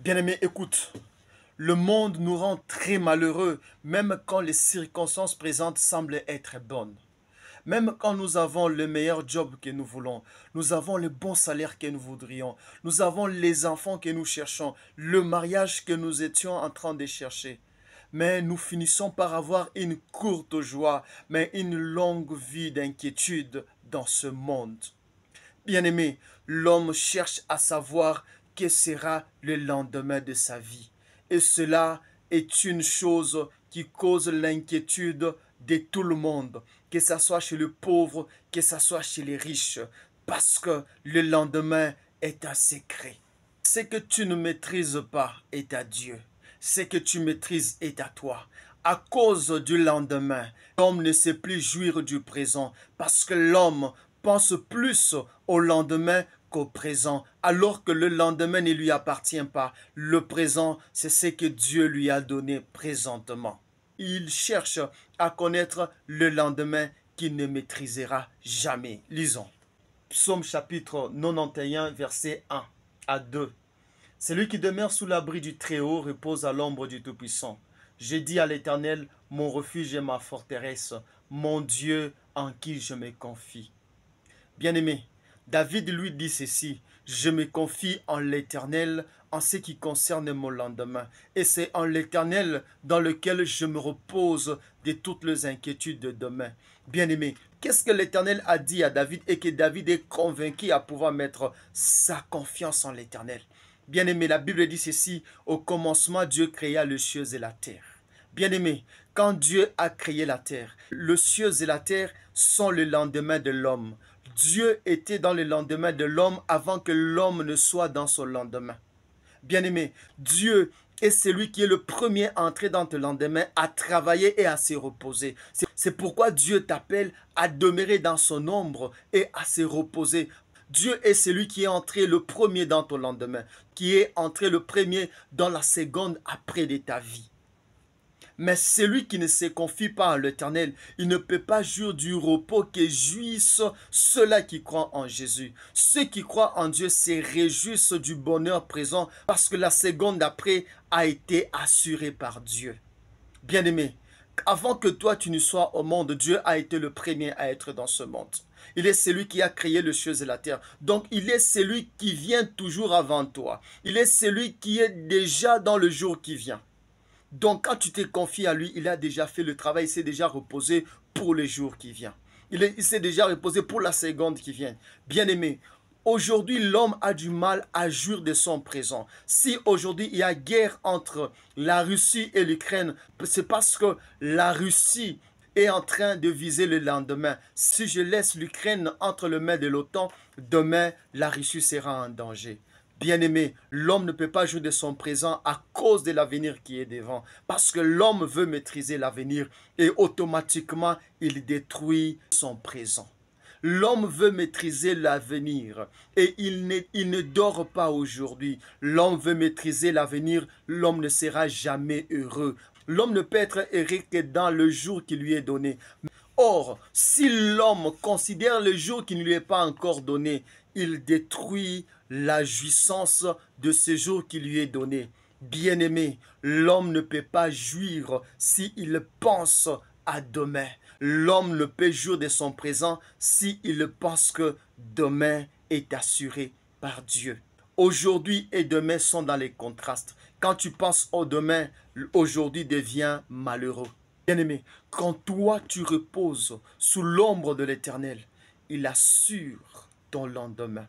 Bien-aimé, écoute, le monde nous rend très malheureux, même quand les circonstances présentes semblent être bonnes. Même quand nous avons le meilleur job que nous voulons, nous avons le bon salaire que nous voudrions, nous avons les enfants que nous cherchons, le mariage que nous étions en train de chercher. Mais nous finissons par avoir une courte joie, mais une longue vie d'inquiétude dans ce monde. Bien-aimé, l'homme cherche à savoir que sera le lendemain de sa vie. Et cela est une chose qui cause l'inquiétude de tout le monde, que ce soit chez le pauvre, que ce soit chez les riches, parce que le lendemain est un secret. Ce que tu ne maîtrises pas est à Dieu. Ce que tu maîtrises est à toi. À cause du lendemain, l'homme ne sait plus jouir du présent parce que l'homme pense plus au lendemain qu'au présent, alors que le lendemain ne lui appartient pas. Le présent, c'est ce que Dieu lui a donné présentement. Il cherche à connaître le lendemain qu'il ne maîtrisera jamais. Lisons. Psaume chapitre 91, verset 1 à 2. Celui qui demeure sous l'abri du Très-Haut repose à l'ombre du Tout-Puissant. J'ai dit à l'Éternel, mon refuge et ma forteresse, mon Dieu en qui je me confie. Bien-aimé, David lui dit ceci, je me confie en l'Éternel en ce qui concerne mon lendemain. Et c'est en l'Éternel dans lequel je me repose de toutes les inquiétudes de demain. Bien-aimé, qu'est-ce que l'Éternel a dit à David et que David est convaincu à pouvoir mettre sa confiance en l'Éternel? Bien-aimé, la Bible dit ceci, au commencement Dieu créa les cieux et la terre. Bien-aimé, quand Dieu a créé la terre, les cieux et la terre sont le lendemain de l'homme. Dieu était dans le lendemain de l'homme avant que l'homme ne soit dans son lendemain. Bien-aimé, Dieu est celui qui est le premier à entrer dans ton lendemain, à travailler et à se reposer. C'est pourquoi Dieu t'appelle à demeurer dans son ombre et à se reposer. Dieu est celui qui est entré le premier dans ton lendemain, qui est entré le premier dans la seconde après de ta vie. Mais celui qui ne se confie pas à l'Éternel, il ne peut pas jouir du repos que jouissent ceux-là qui croient en Jésus. Ceux qui croient en Dieu se réjouissent du bonheur présent parce que la seconde après a été assurée par Dieu. Bien-aimé, avant que toi tu ne sois au monde, Dieu a été le premier à être dans ce monde. Il est celui qui a créé les cieux et la terre. Donc il est celui qui vient toujours avant toi. Il est celui qui est déjà dans le jour qui vient. Donc quand tu t'es confié à lui, il a déjà fait le travail, il s'est déjà reposé pour le jour qui vient. Il s'est déjà reposé pour la seconde qui vient. Bien-aimé, aujourd'hui l'homme a du mal à jouir de son présent. Si aujourd'hui il y a guerre entre la Russie et l'Ukraine, c'est parce que la Russie est en train de viser le lendemain. Si je laisse l'Ukraine entre les mains de l'OTAN, demain la Russie sera en danger. Bien-aimé, l'homme ne peut pas jouir de son présent à cause de l'avenir qui est devant. Parce que l'homme veut maîtriser l'avenir et automatiquement, il détruit son présent. L'homme veut maîtriser l'avenir et il ne dort pas aujourd'hui. L'homme veut maîtriser l'avenir, l'homme ne sera jamais heureux. L'homme ne peut être heureux que dans le jour qui lui est donné. Or, si l'homme considère le jour qui ne lui est pas encore donné, il détruit la jouissance de ce jour qui lui est donné. Bien-aimé, l'homme ne peut pas jouir s'il pense à demain. L'homme ne peut jouir de son présent s'il pense que demain est assuré par Dieu. Aujourd'hui et demain sont dans les contrastes. Quand tu penses au demain, aujourd'hui devient malheureux. Bien-aimé, quand toi tu reposes sous l'ombre de l'Éternel, il assure ton lendemain.